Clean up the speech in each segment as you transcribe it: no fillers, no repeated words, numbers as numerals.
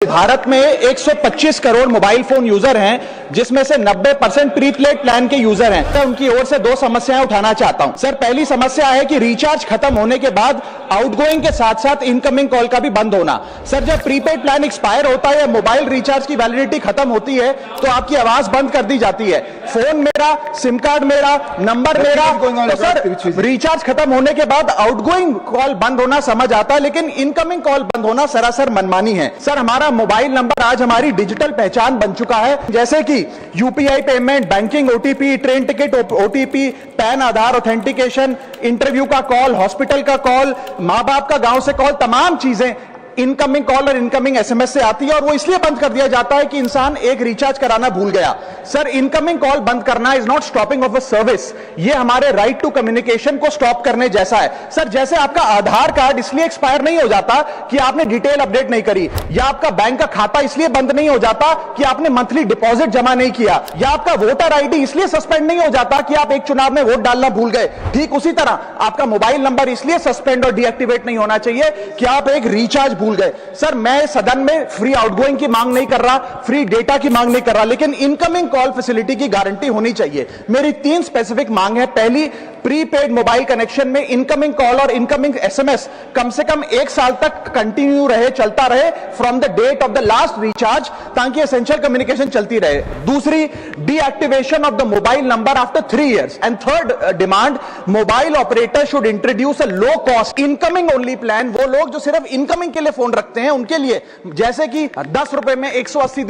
भारत में 125 crore mobile phone user हैं, जिसमें से 90% प्रीपेड प्लान के यूजर हैं। तो उनकी ओर से दो समस्याएं उठाना चाहता हूं। सर, पहली समस्या है कि रिचार्ज खत्म होने के बाद आउटगोइंग के साथ साथ इनकमिंग कॉल का भी बंद होना। सर, जब प्रीपेड प्लान एक्सपायर होता है या मोबाइल रिचार्ज की वैलिडिटी खत्म होती है तो आपकी आवाज बंद कर दी जाती है। फोन मेरा, सिम कार्ड मेरा, नंबर मेरा। तो सर, रिचार्ज खत्म होने के बाद आउटगोइंग कॉल बंद होना समझ आता है, लेकिन इनकमिंग कॉल बंद होना सरासर मनमानी है। सर, हमारा मोबाइल नंबर आज हमारी डिजिटल पहचान बन चुका है, जैसे कि UPI payment, banking OTP, train ticket OTP, PAN Aadhaar authentication, interview का कॉल, हॉस्पिटल का कॉल, मां बाप का गांव से कॉल, तमाम चीजें इनकमिंग कॉल और इनकमिंग एसएमएस से आती है, और वो इसलिए बंद कर दिया जाता है कि इंसान एक रिचार्ज कराना भूल गया। सर, इनकमिंग कॉल बंद करना is not stopping of a service, ये हमारे राइट टू कम्युनिकेशन को स्टॉप करने जैसा है। सर, जैसे आपका आधार कार्ड इसलिए एक्सपायर नहीं हो जाता कि आपने डिटेल अपडेट नहीं करी, या आपका बैंक का खाता इसलिए बंद नहीं हो जाता कि आपने मंथली डिपॉजिट जमा नहीं किया, या आपका वोटर आईडी इसलिए सस्पेंड नहीं हो जाता कि आप एक चुनाव में वोट डालना भूल गए। ठीक उसी तरह आपका मोबाइल नंबर इसलिए सस्पेंड और डीएक्टिवेट नहीं होना चाहिए कि आप एक रिचार्ज भूल गए। सर, मैं सदन में फ्री आउटगोइंग की मांग नहीं कर रहा, फ्री डेटा की मांग नहीं कर रहा, लेकिन इनकमिंग कॉल फैसिलिटी की गारंटी होनी चाहिए। मेरी 3 स्पेसिफिक मांग है। पहली, प्रीपेड मोबाइल कनेक्शन में इनकमिंग कॉल और इनकमिंग एसएमएस कम से कम 1 साल तक कंटिन्यू रहे, चलता रहे from the date of the last recharge, ताकि एसेंशियल कम्युनिकेशन चलती रहे। दूसरी, deactivation of the mobile number after 3 years। And third demand, mobile operator should introduce a low cost incoming only plan. वो लोग जो सिर्फ इनकमिंग के लिए फोन रखते हैं उनके लिए, जैसे कि 10 रुपए में 180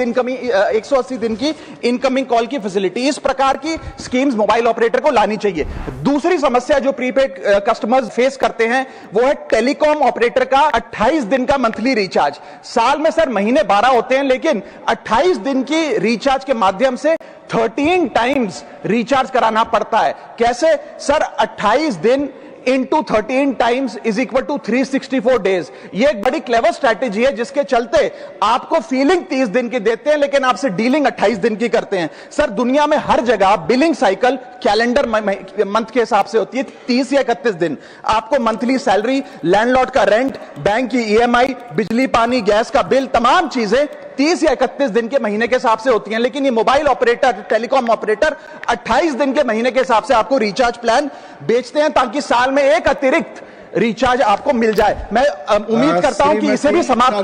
दिन की इनकमिंग कॉल की फैसिलिटी, इस प्रकार की स्कीम्स मोबाइल ऑपरेटर को लानी चाहिए। दूसरी समस्या जो प्रीपेड कस्टमर्स फेस करते हैं वो है टेलीकॉम ऑपरेटर का 28 दिन का मंथली रिचार्ज। साल में सर महीने 12 होते हैं, लेकिन 28 दिन की रिचार्ज के माध्यम से 13 टाइम्स रिचार्ज कराना पड़ता है। कैसे सर? 28 दिन into 13 times is equal to 364 days. ये एक बड़ी क्लेवर स्ट्रैटेजी है, जिसके चलते आपको फीलिंग 30 दिन की देते हैं, लेकिन आपसे डीलिंग 28 दिन की करते हैं। सर, दुनिया में हर जगह बिलिंग साइकिल कैलेंडर मंथ के हिसाब से होती है, 30 या 31 दिन। आपको मंथली सैलरी, लैंडलॉर्ड का रेंट, बैंक की ईएमआई, बिजली पानी गैस का बिल, तमाम चीजें 30 या 31 दिन के महीने के हिसाब से होती हैं। लेकिन ये मोबाइल ऑपरेटर, टेलीकॉम ऑपरेटर 28 दिन के महीने के हिसाब से आपको रिचार्ज प्लान बेचते हैं, ताकि साल में एक अतिरिक्त रिचार्ज आपको मिल जाए। मैं उम्मीद करता हूं कि इसे भी समाप्त किया